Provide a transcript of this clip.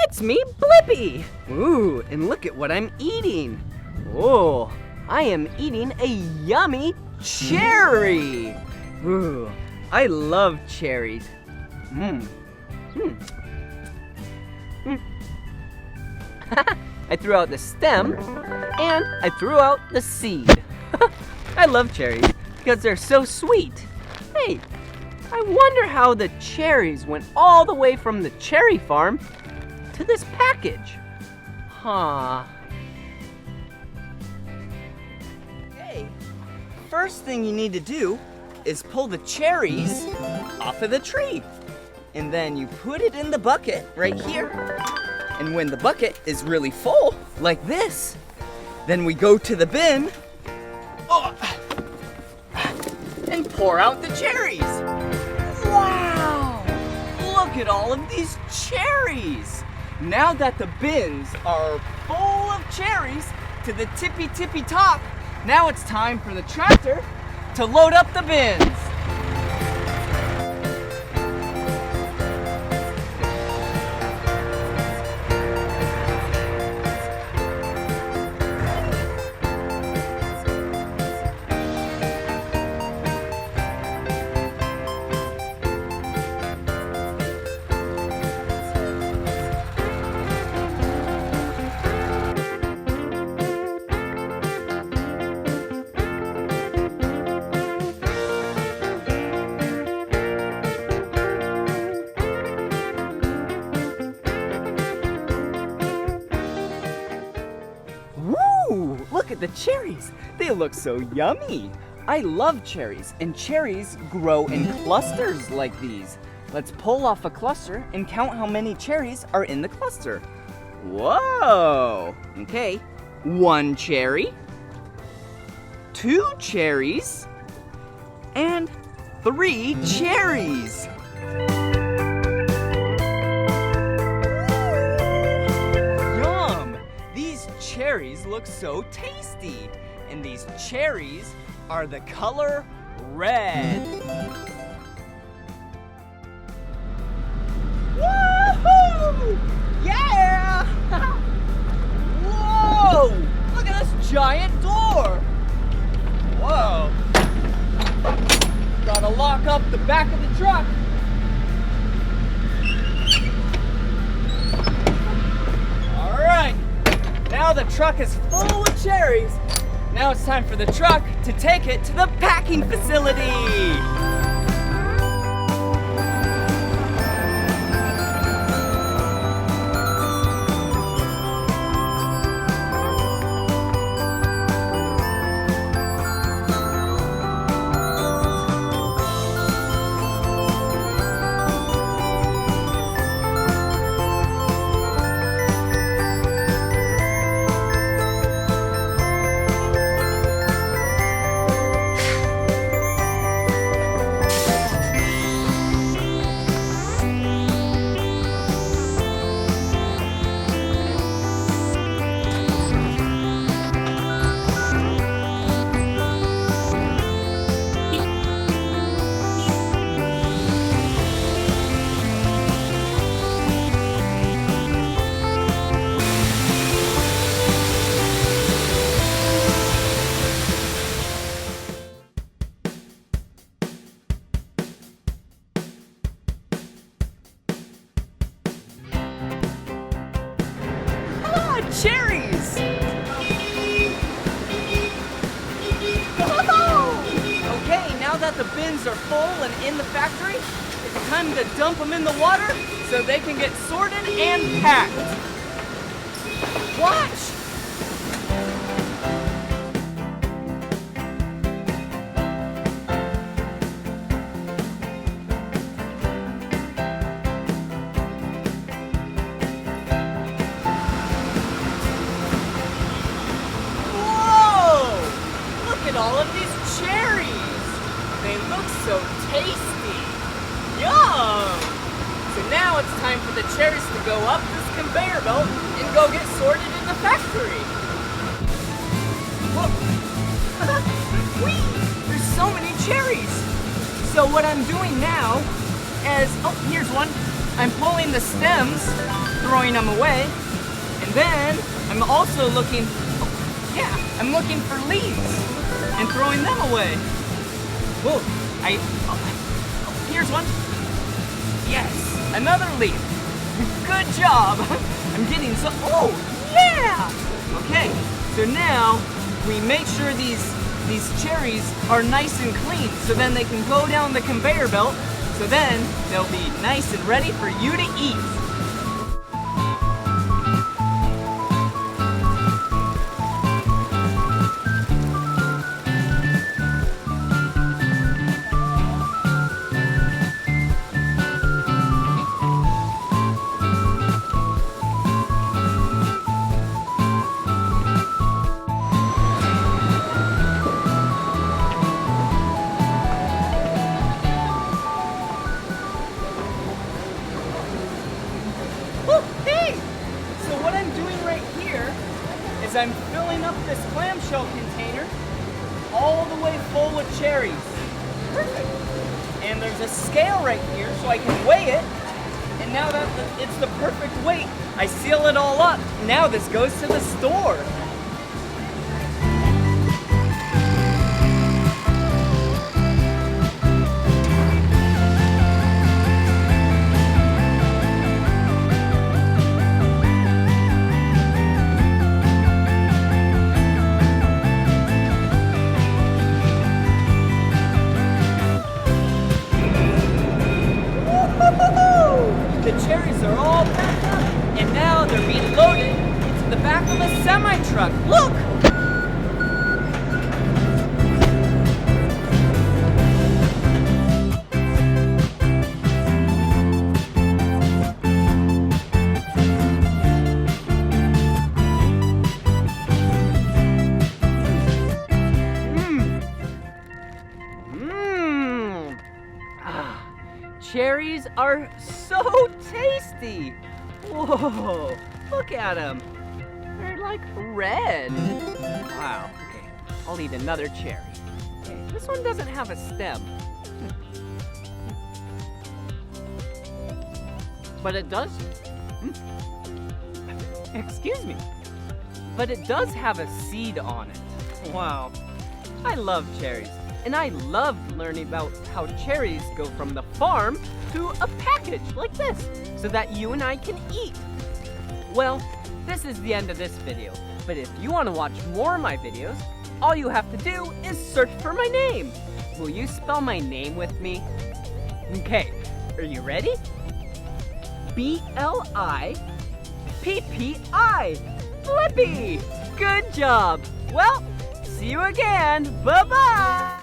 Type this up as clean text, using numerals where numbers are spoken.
It's me, Blippi! Ooh, and look at what I'm eating. Oh, I am eating a yummy cherry! Ooh, I love cherries. I threw out the stem, and I threw out the seed. I love cherries because they're so sweet. Hey, I wonder how the cherries went all the way from the cherry farm to this package. Huh. Okay, first thing you need to do is pull the cherries off of the tree. And then you put it in the bucket right here. And when the bucket is really full, like this, then we go to the bin and pour out the cherries. Wow! Look at all of these cherries! Now that the bins are full of cherries to the tippy top, now it's time for the tractor to load up the bins. Look at the cherries. They look so yummy. I love cherries, and cherries grow in clusters like these. Let's pull off a cluster and count how many cherries are in the cluster. Whoa! Okay, 1 cherry, 2 cherries, and 3 cherries. Cherries look so tasty, and these cherries are the color red. Woohoo! Yeah! Whoa! Look at this giant door. Whoa! Gotta lock up the back of the truck. All right. Now the truck is full of cherries. Now it's time for the truck to take it to the packing facility. Cherries! Okay, now that the bins are full and in the factory, it's time to dump them in the water so they can get sorted and packed. Watch! All of these cherries. They look so tasty. Yum! So now it's time for the cherries to go up this conveyor belt and go get sorted in the factory. Whoa. Whee! There's so many cherries. So what I'm doing now is, oh, here's one. I'm pulling the stems throwing them away. And then I'm also looking, I'm looking for leaves and throwing them away. Whoa, here's one. Yes, another leaf. Good job. I'm getting so, oh yeah. Okay, so now we make sure these cherries are nice and clean so then they can go down the conveyor belt, so then they'll be nice and ready for you to eat. I'm filling up this clamshell container all the way full with cherries. Perfect. And there's a scale right here so I can weigh it. And now that it's the perfect weight, I seal it all up. Now this goes to the store. The cherries are all packed up, and now they're being loaded into the back of a semi-truck. Look! Cherries are so tasty! Whoa, look at them. They're like red. Wow, okay, I'll eat another cherry. Okay, this one doesn't have a stem. But it does, excuse me. But it does have a seed on it. Wow, I love cherries. And I love learning about how cherries go from the farm to a package like this, so that you and I can eat. Well, this is the end of this video, but if you want to watch more of my videos, all you have to do is search for my name. Will you spell my name with me? Okay, are you ready? B-L-I-P-P-I. Blippi! Good job! Well, see you again. Bye-bye!